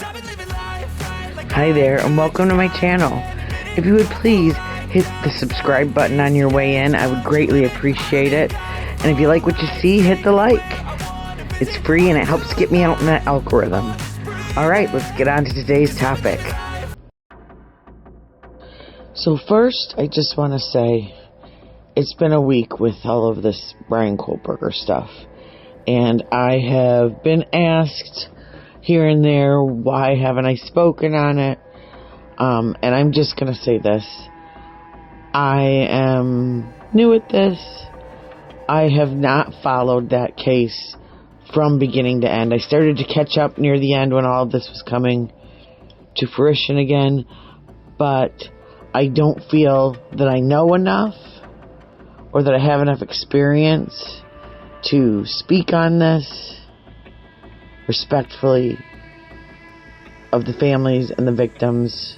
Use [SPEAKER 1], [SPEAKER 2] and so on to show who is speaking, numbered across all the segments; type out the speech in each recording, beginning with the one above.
[SPEAKER 1] Hi there, and welcome to my channel. If you would please hit the subscribe button on your way in, I would greatly appreciate it. And if you like what you see, hit the like. It's free and it helps get me out in that algorithm. Alright, let's get on to today's topic. So first, I just want to say, it's been a week with all of this Brian Kohlberger stuff. And I have been asked here and there, why haven't I spoken on it? And I'm just going to say this. I am new at this. I have not followed that case from beginning to end. I started to catch up near the end when all of this was coming to fruition again. But I don't feel that I know enough or that I have enough experience to speak on this respectfully of the families and the victims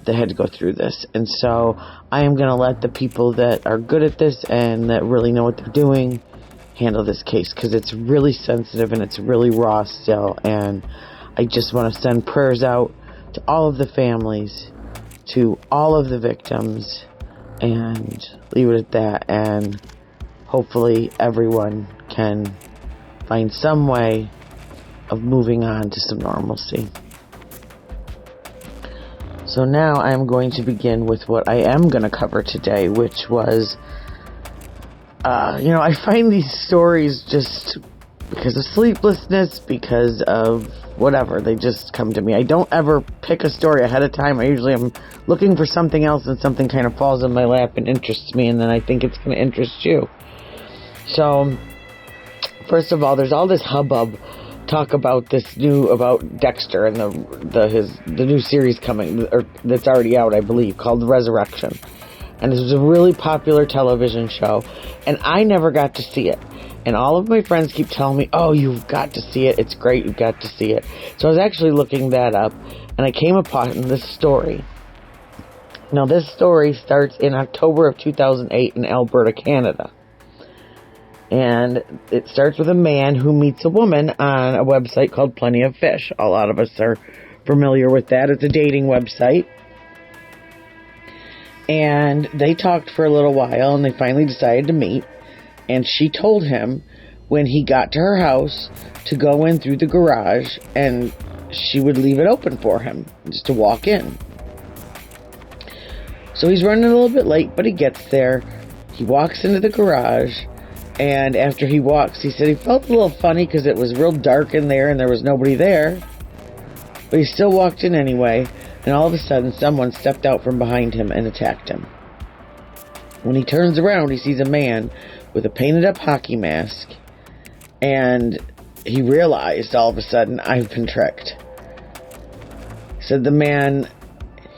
[SPEAKER 1] that had to go through this. And so I am going to let the people that are good at this and that really know what they're doing handle this case, because it's really sensitive and it's really raw still. And I just want to send prayers out to all of the families, to all of the victims, and leave it at that. And hopefully everyone can find some way of moving on to some normalcy. So now I am going to begin with what I am going to cover today, which was, I find these stories just because of sleeplessness, because of whatever, they just come to me. I don't ever pick a story ahead of time. I usually am looking for something else and something kind of falls in my lap and interests me, and then I think it's going to interest you. So, first of all, there's all this hubbub talk about about Dexter and the new series coming, or that's already out, I believe, called Resurrection. And this was a really popular television show, and I never got to see it. And all of my friends keep telling me, oh, you've got to see it, it's great, you've got to see it. So I was actually looking that up, and I came upon this story. Now, this story starts in October of 2008 in Alberta, Canada. And it starts with a man who meets a woman on a website called Plenty of Fish. A lot of us are familiar with that. It's a dating website. And they talked for a little while, and they finally decided to meet. And she told him when he got to her house to go in through the garage, and she would leave it open for him just to walk in. So he's running a little bit late, but he gets there. He walks into the garage. And after he walks, he said he felt a little funny because it was real dark in there and there was nobody there. But he still walked in anyway, and all of a sudden someone stepped out from behind him and attacked him. When he turns around, he sees a man with a painted up hockey mask, and he realized all of a sudden, I've been tricked. He said the man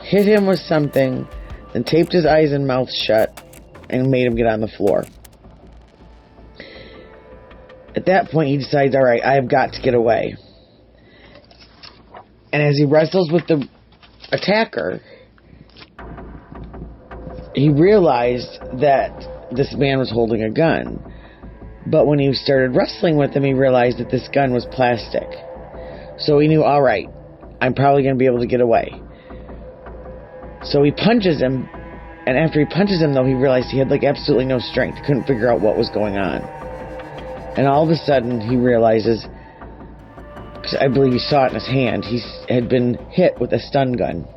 [SPEAKER 1] hit him with something, then taped his eyes and mouth shut and made him get on the floor. At that point, he decides, all right, I have got to get away. And as he wrestles with the attacker, he realized that this man was holding a gun. But when he started wrestling with him, he realized that this gun was plastic. So he knew, all right, I'm probably going to be able to get away. So he punches him, and after he punches him, though, he realized he had absolutely no strength. He couldn't figure out what was going on. And all of a sudden, he realizes, because I believe he saw it in his hand, he had been hit with a stun gun.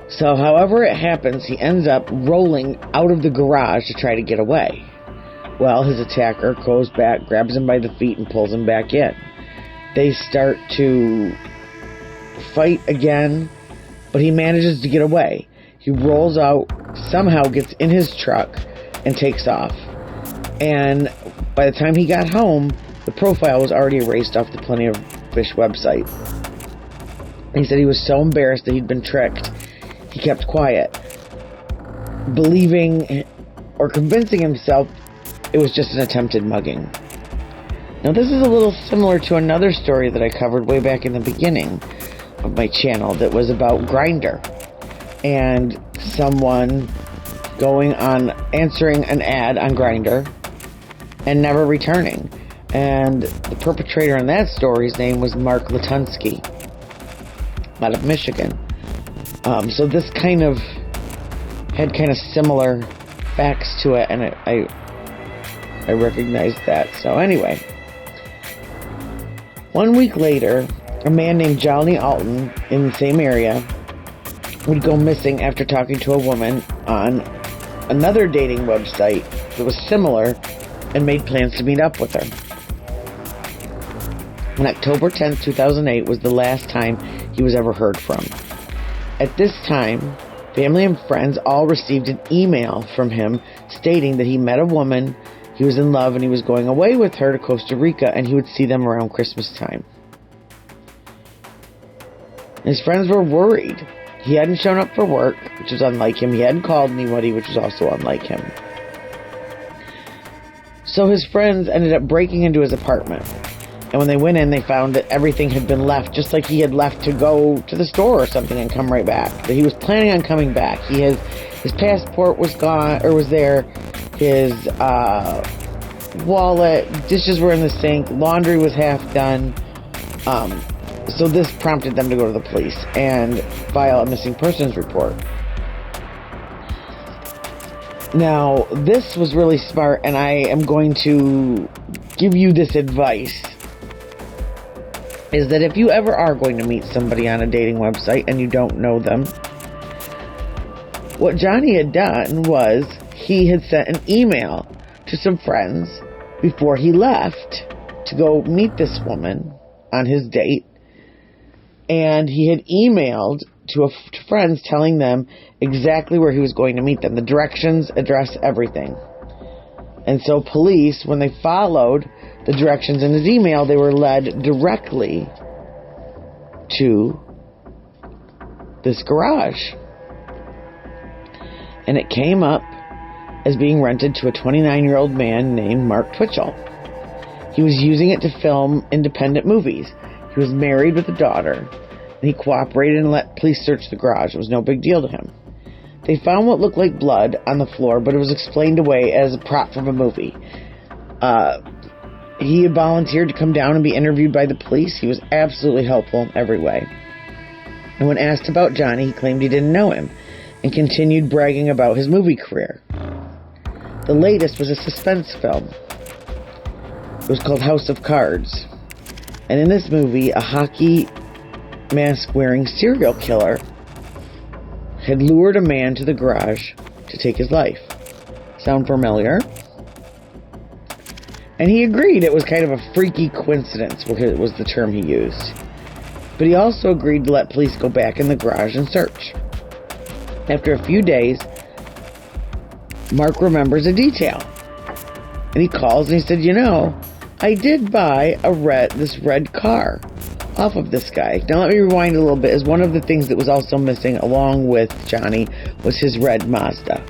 [SPEAKER 1] So however it happens, he ends up rolling out of the garage to try to get away. Well, his attacker goes back, grabs him by the feet, and pulls him back in. They start to fight again, but he manages to get away. He rolls out, somehow gets in his truck, and takes off. And by the time he got home, the profile was already erased off the Plenty of Fish website. He said he was so embarrassed that he'd been tricked, he kept quiet, believing or convincing himself it was just an attempted mugging. Now, this is a little similar to another story that I covered way back in the beginning of my channel that was about Grindr and someone going on answering an ad on Grindr and never returning. And the perpetrator in that story's name was Mark Latunsky, out of Michigan. So this kind of had kind of similar facts to it, and I recognized that. So anyway, 1 week later, a man named Johnny Alton in the same area would go missing after talking to a woman on another dating website that was similar and made plans to meet up with her. On October 10th, 2008 was the last time he was ever heard from. At this time, family and friends all received an email from him stating that he met a woman, he was in love, and he was going away with her to Costa Rica, and he would see them around Christmas time. His friends were worried. He hadn't shown up for work, which was unlike him. He hadn't called anybody, which was also unlike him. So his friends ended up breaking into his apartment. And when they went in, they found that everything had been left, just like he had left to go to the store or something and come right back. That he was planning on coming back. His passport was gone, or was there. His wallet, dishes were in the sink, laundry was half done. So this prompted them to go to the police and file a missing persons report. Now, this was really smart, and I am going to give you this advice. Is that if you ever are going to meet somebody on a dating website and you don't know them, what Johnny had done was he had sent an email to some friends before he left to go meet this woman on his date. And he had emailed to friends telling them exactly where he was going to meet them. The directions, address, everything. And so police, when they followed the directions in his email, they were led directly to this garage. And it came up as being rented to a 29-year-old man named Mark Twitchell. He was using it to film independent movies. He was married with a daughter, and he cooperated and let police search the garage. It was no big deal to him. They found what looked like blood on the floor, but it was explained away as a prop from a movie. He had volunteered to come down and be interviewed by the police. He was absolutely helpful in every way. And when asked about Johnny, he claimed he didn't know him and continued bragging about his movie career. The latest was a suspense film. It was called House of Cards. And in this movie, a hockey mask-wearing serial killer had lured a man to the garage to take his life. Sound familiar? And he agreed it was kind of a freaky coincidence, was the term he used. But he also agreed to let police go back in the garage and search. After a few days, Mark remembers a detail. And he calls and he said, I did buy this red car off of this guy. Now let me rewind a little bit, as one of the things that was also missing along with Johnny was his red Mazda.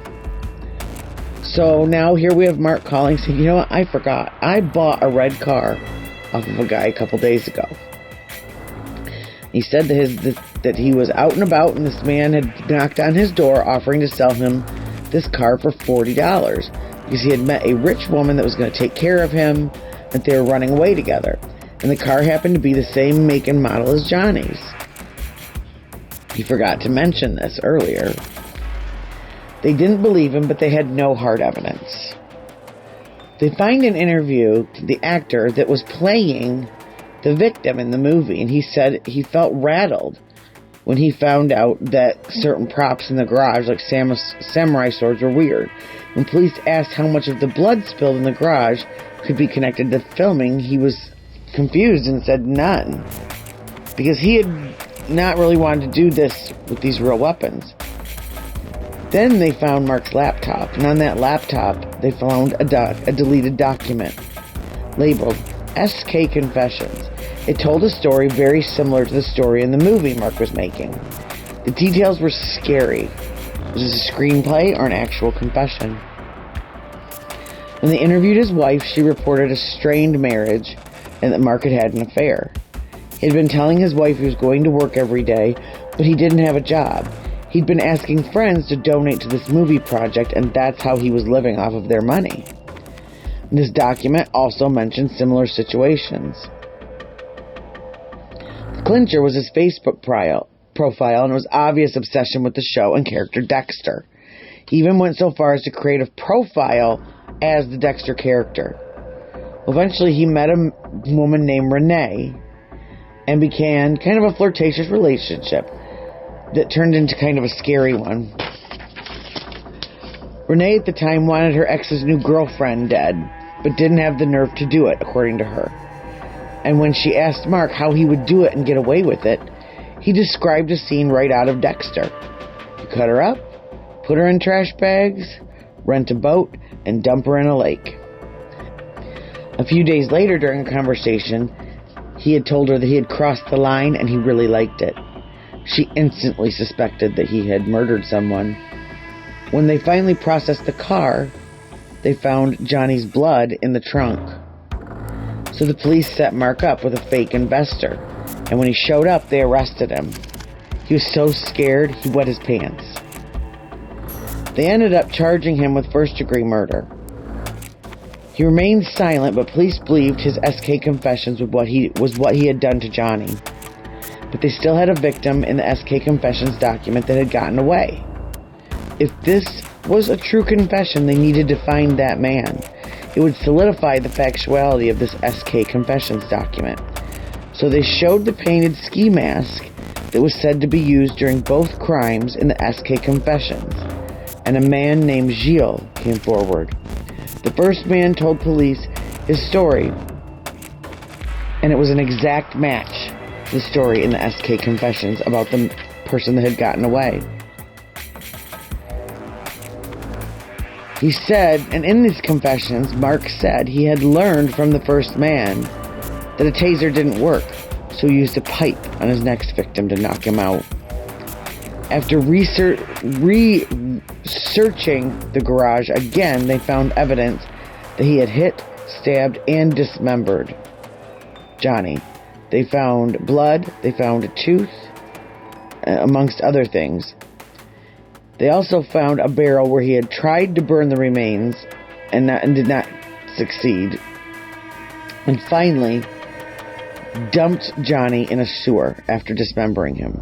[SPEAKER 1] So now here we have Mark calling saying, I forgot. I bought a red car off of a guy a couple days ago. He said that he was out and about and this man had knocked on his door offering to sell him this car for $40 because he had met a rich woman that was going to take care of him, that they were running away together. And the car happened to be the same make and model as Johnny's. He forgot to mention this earlier. They didn't believe him, but they had no hard evidence. They find an interview to the actor that was playing the victim in the movie, and he said he felt rattled when he found out that certain props in the garage, like samurai swords, were weird. When police asked how much of the blood spilled in the garage could be connected to filming, he was confused and said none, because he had not really wanted to do this with these real weapons. Then they found Mark's laptop, and on that laptop they found a deleted document labeled SK Confessions. It told a story very similar to the story in the movie Mark was making. The details were scary. Was this a screenplay or an actual confession? When they interviewed his wife, she reported a strained marriage and that Mark had an affair. He had been telling his wife he was going to work every day, but he didn't have a job. He'd been asking friends to donate to this movie project, and that's how he was living off of their money. This document also mentioned similar situations. The clincher was his Facebook profile, and it was obvious obsession with the show and character Dexter. He even went so far as to create a profile as the Dexter character. Eventually, he met a woman named Renee and began kind of a flirtatious relationship that turned into kind of a scary one. Renee at the time wanted her ex's new girlfriend dead, but didn't have the nerve to do it, according to her. And when she asked Mark how he would do it and get away with it, he described a scene right out of Dexter. You cut her up, put her in trash bags, rent a boat, and dump her in a lake. A few days later, during a conversation, he had told her that he had crossed the line and he really liked it. She instantly suspected that he had murdered someone. When they finally processed the car, they found Johnny's blood in the trunk. So the police set Mark up with a fake investor, and when he showed up, they arrested him. He was so scared, he wet his pants. They ended up charging him with first-degree murder. He remained silent, but police believed his SK confessions was what he had done to Johnny. But they still had a victim in the SK confessions document that had gotten away. If this was a true confession, they needed to find that man. It would solidify the factuality of this SK confessions document. So they showed the painted ski mask that was said to be used during both crimes in the SK confessions, and a man named Gilles came forward. The first man told police his story, and it was an exact match to the story in the SK confessions about the person that had gotten away. He said, and in these confessions, Mark said he had learned from the first man that a taser didn't work, so he used a pipe on his next victim to knock him out. After researching the garage again, they found evidence that he had hit, stabbed, and dismembered Johnny. They found blood, they found a tooth, amongst other things. They also found a barrel where he had tried to burn the remains and did not succeed. And finally, dumped Johnny in a sewer after dismembering him.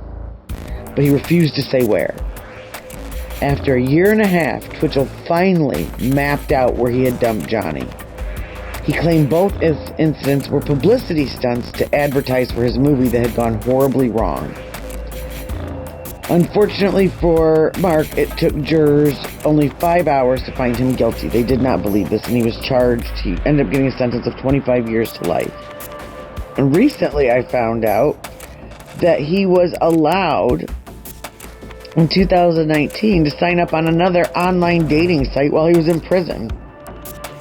[SPEAKER 1] But he refused to say where. After a year and a half, Twitchell finally mapped out where he had dumped Johnny. He claimed both incidents were publicity stunts to advertise for his movie that had gone horribly wrong. Unfortunately for Mark, it took jurors only 5 hours to find him guilty. They did not believe this, and he was charged. He ended up getting a sentence of 25 years to life. And recently I found out that he was allowed in 2019 to sign up on another online dating site while he was in prison.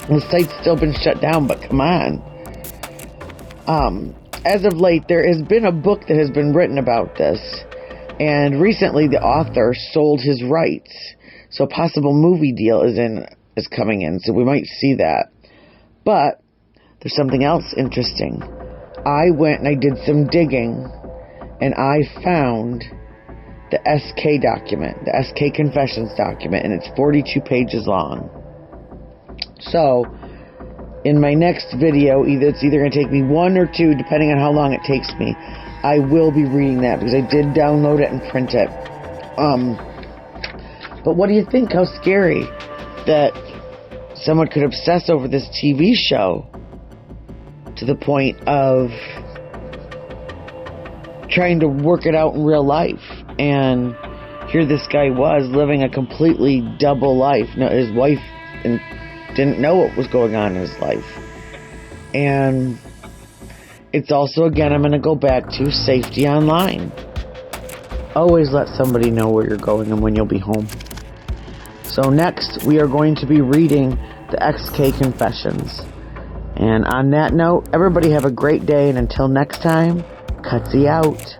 [SPEAKER 1] The site's still been shut down, but come on. As of late, there has been a book that has been written about this. And recently, the author sold his rights, so a possible movie deal is coming in. So we might see that. But there's something else interesting. I went and I did some digging, and I found the SK document, the SK confessions document, and it's 42 pages long. So in my next video, it's either going to take me 1 or 2, depending on how long it takes me. I will be reading that because I did download it and print it. But what do you think? How scary that someone could obsess over this TV show to the point of trying to work it out in real life. And here this guy was living a completely double life. Now, his wife didn't know what was going on in his life. And it's also, again, I'm going to go back to safety online. Always let somebody know where you're going and when you'll be home. So next, we are going to be reading the XK Confessions. And on that note, everybody have a great day, and until next time, Cutsy out.